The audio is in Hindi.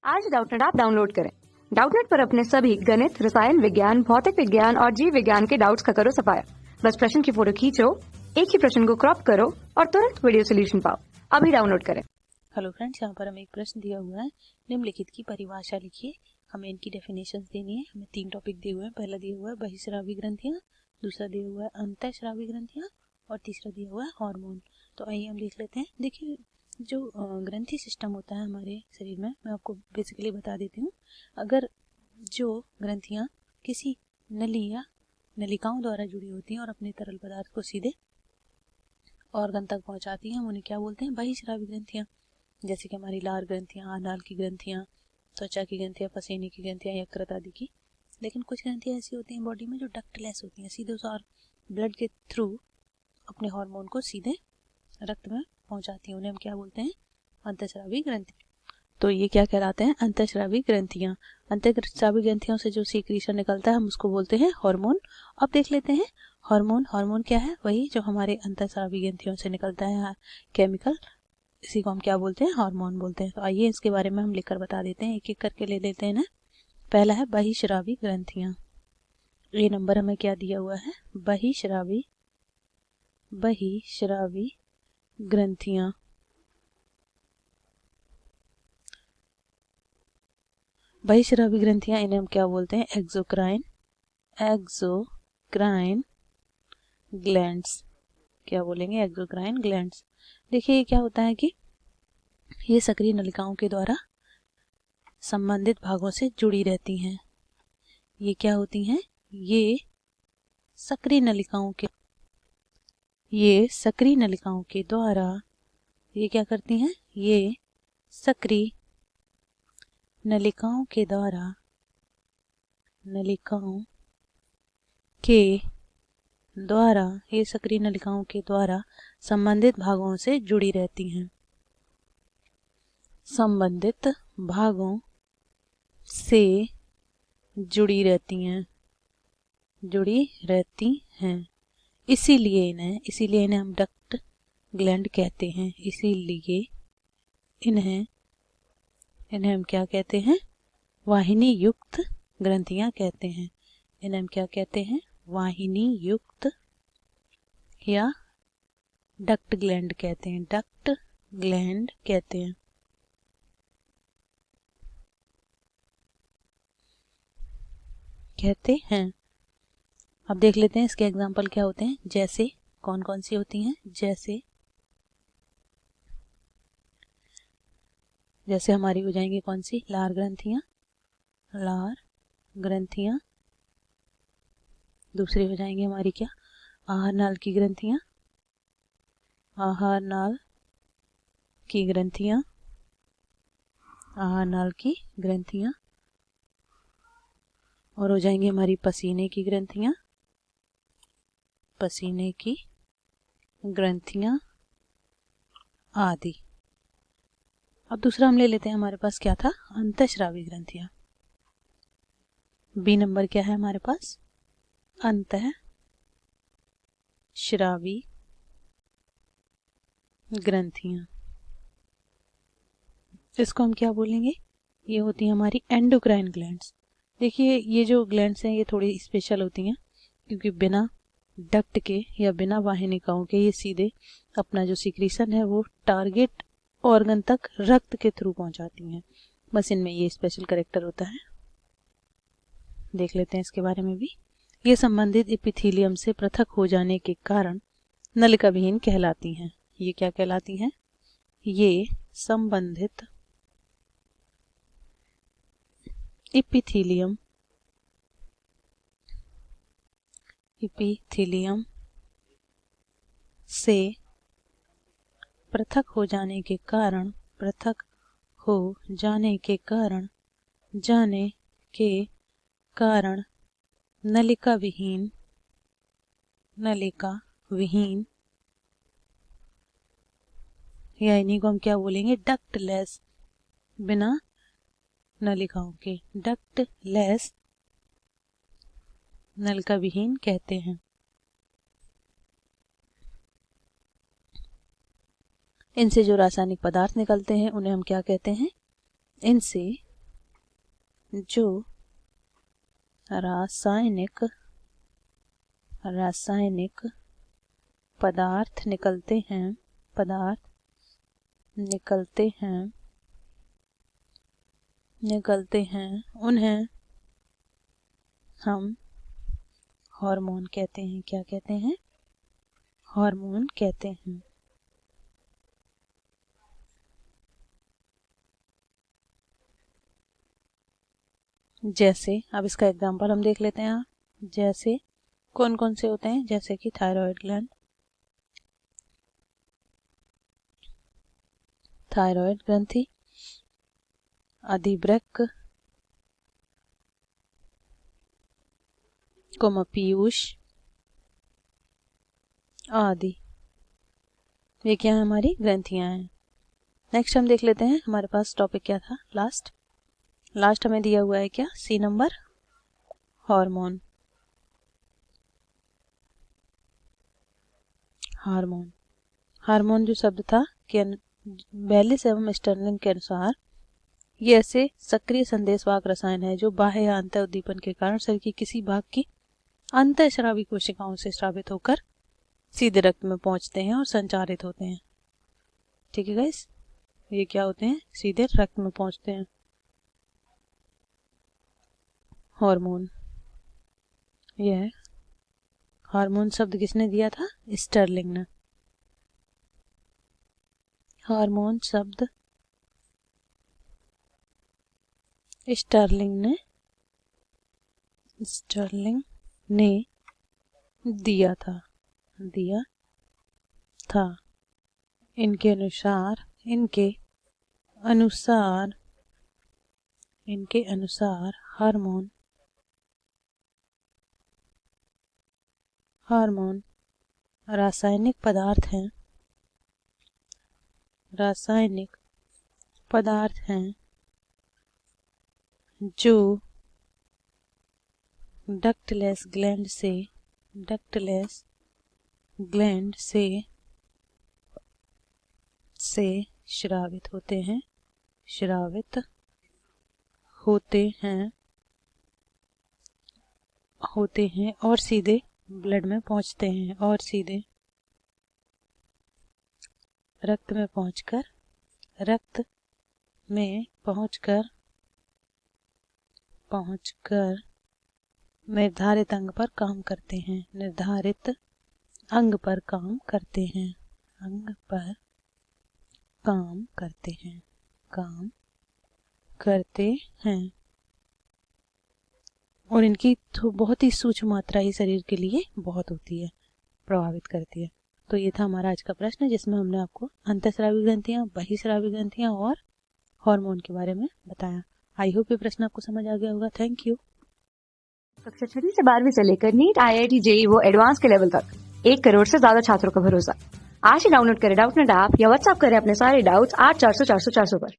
आज डाउटनेट ऐप डाउनलोड करें। डाउटनेट पर अपने सभी गणित, रसायन विज्ञान, भौतिक विज्ञान और जीव विज्ञान के डाउट्स का करो सफाया। बस प्रश्न की फोटो खींचो, एक ही प्रश्न को क्रॉप करो और तुरंत वीडियो सोल्यूशन पाओ। अभी डाउनलोड करें। हेलो फ्रेंड्स, यहाँ पर हमें एक प्रश्न दिया हुआ है। निम्नलिखित की परिभाषा लिखिए। हमें इनकी डेफिनेशंस देनी है। हमें 3 टॉपिक दिए हुए हैं। पहला दिया हुआ है बहिस्रावी ग्रंथियाँ, दूसरा दिया हुआ है अंतःस्रावी ग्रंथियाँ और तीसरा दिया हुआ है हार्मोन। तो आइए हम देख लेते हैं। देखिए, जो ग्रंथि सिस्टम होता है हमारे शरीर में, मैं आपको बेसिकली बता देती हूँ। अगर जो ग्रंथियाँ किसी नली या नलिकाओं द्वारा जुड़ी होती हैं और अपने तरल पदार्थ को सीधे ऑर्गन तक पहुँचाती हैं, हम उन्हें क्या बोलते हैं? बहिस्रावी ग्रंथियाँ। जैसे कि हमारी लार ग्रंथियाँ, आनाल की ग्रंथियाँ, त्वचा की ग्रंथियाँ, पसीने की ग्रंथियाँ, यकृत आदि की। लेकिन कुछ ग्रंथियाँ ऐसी होती हैं बॉडी में जो डक्टलेस होती हैं, सीधे उस और ब्लड के थ्रू अपने हार्मोन को सीधे रक्त में पहुंचाती हैं। उन्हें हम क्या बोलते हैं? अंतःस्रावी ग्रंथि। तो ये क्या कहलाते हैं? अंतःस्रावी ग्रंथियाँ। अंतःस्रावी ग्रंथियों से जो सीक्रेशन निकलता है हम उसको बोलते हैं हार्मोन। अब देख लेते हैं हार्मोन। हार्मोन क्या है? वही जो हमारे अंतःस्रावी ग्रंथियों से निकलता है केमिकल, इसी को हम क्या बोलते हैं? हार्मोन बोलते हैं। तो आइए इसके बारे में हम लिखकर बता देते हैं, एक एक करके ले लेते हैं ना। पहला है बहिस्रावी ग्रंथियाँ। ये नंबर हमें क्या दिया हुआ है? बहिस्रावी ग्रंथियाँ। बहिस्रावी ग्रंथियाँ, इन्हें हम क्या बोलते हैं? Exocrine glands. क्या बोलेंगे? Exocrine glands. देखिए, ये क्या होता है कि ये सक्रिय नलिकाओं के द्वारा संबंधित भागों से जुड़ी रहती हैं। ये क्या होती हैं? ये सक्रिय नलिकाओं के द्वारा ये क्या करती हैं? ये सक्रिय नलिकाओं के द्वारा संबंधित भागों से जुड़ी रहती हैं। संबंधित भागों से जुड़ी रहती हैं। इसीलिए इन्हें हम डक्ट ग्लैंड कहते हैं। इसीलिए इन्हें हम क्या कहते हैं? वाहिनी युक्त ग्रंथियां कहते हैं। इन्हें हम क्या कहते हैं? वाहिनी युक्त या डक्ट ग्लैंड कहते हैं। अब देख लेते हैं इसके एग्जाम्पल क्या होते हैं। जैसे कौन कौन सी होती हैं? जैसे हमारी हो जाएंगी कौन सी? लार ग्रंथियां। दूसरी हो जाएंगी हमारी क्या? आहार नाल की ग्रंथियां। और हो जाएंगी हमारी पसीने की ग्रंथियां आदि। अब दूसरा हम ले लेते हैं, हमारे पास क्या था? अंतःस्रावी ग्रंथियां। बी नंबर क्या है हमारे पास? अंतःस्रावी ग्रंथियां। इसको हम क्या बोलेंगे? ये होती है हमारी एंडोक्राइन ग्लैंड्स। देखिए, ये जो ग्लैंड्स हैं ये थोड़ी स्पेशल होती हैं, क्योंकि बिना डक्ट के या बिना वाहिनिकाओं के ये सीधे अपना जो सीक्रेशन है वो टारगेट ऑर्गन तक रक्त के थ्रू पहुंचाती हैं। बस इनमें ये स्पेशल कैरेक्टर होता है। देख लेते हैं इसके बारे में भी। ये संबंधित एपिथेलियम से पृथक हो जाने के कारण नलिका विहीन कहलाती हैं। ये क्या कहलाती हैं? ये संबंधित एपिथेलियम से पृथक हो जाने के कारण नलिका विहीन या इन्हीं को हम क्या बोलेंगे? डक्टलेस। बिना नलिकाओं के डक्टलेस नलिका विहीन कहते हैं। इनसे जो रासायनिक पदार्थ निकलते हैं उन्हें हम क्या कहते हैं? इनसे जो रासायनिक पदार्थ निकलते हैं उन्हें हम हार्मोन कहते हैं। क्या कहते हैं? हार्मोन कहते हैं। जैसे अब इसका एग्जांपल हम देख लेते हैं। जैसे कौन कौन से होते हैं? जैसे कि थायराइड ग्लैंड, थायराइड ग्रंथि, अधिवृक्क, पीयूष आदि। ये क्या है? हमारी ग्रंथियां हैं। नेक्स्ट हम देख लेते हैं हमारे पास टॉपिक क्या था। लास्ट हमें दिया हुआ है क्या? सी नंबर, हार्मोन। हार्मोन जो शब्द था कि बेलिस एवं स्टर्लिंग के अनुसार ये ऐसे सक्रिय संदेशवाहक रसायन है जो बाह्य या अंतः उद्दीपन के कारण शरीर की किसी भाग की अंतःस्रावी कोशिकाओं से स्रावित होकर सीधे रक्त में पहुंचते हैं और संचारित होते हैं। ठीक है गाइस, ये क्या होते हैं? सीधे रक्त में पहुंचते हैं। हार्मोन, यह हार्मोन शब्द किसने दिया था? स्टर्लिंग ने। हार्मोन शब्द स्टर्लिंग ने दिया था। इनके अनुसार हार्मोन रासायनिक पदार्थ हैं जो डक्टलेस ग्लैंड से स्रावित होते हैं और सीधे ब्लड में पहुंचते हैं और सीधे रक्त में पहुंचकर निर्धारित अंग पर काम करते हैं। और इनकी बहुत ही सूक्ष्म मात्रा ही शरीर के लिए बहुत होती है, प्रभावित करती है। तो ये था हमारा आज का प्रश्न जिसमें हमने आपको अंतःस्रावी ग्रंथियां, बहिःस्रावी ग्रंथियां और हार्मोन के बारे में बताया। आई होप ये प्रश्न आपको समझ आ गया होगा। Thank you. कक्षा 6 से 12वीं से लेकर नीट, IIT, JEE वो एडवांस के लेवल तक 1 करोड़ से ज्यादा छात्रों का भरोसा। आज ही डाउनलोड करें डाउटनेट ऐप या व्हाट्सएप करें अपने सारे डाउट्स 8400 400 400 पर।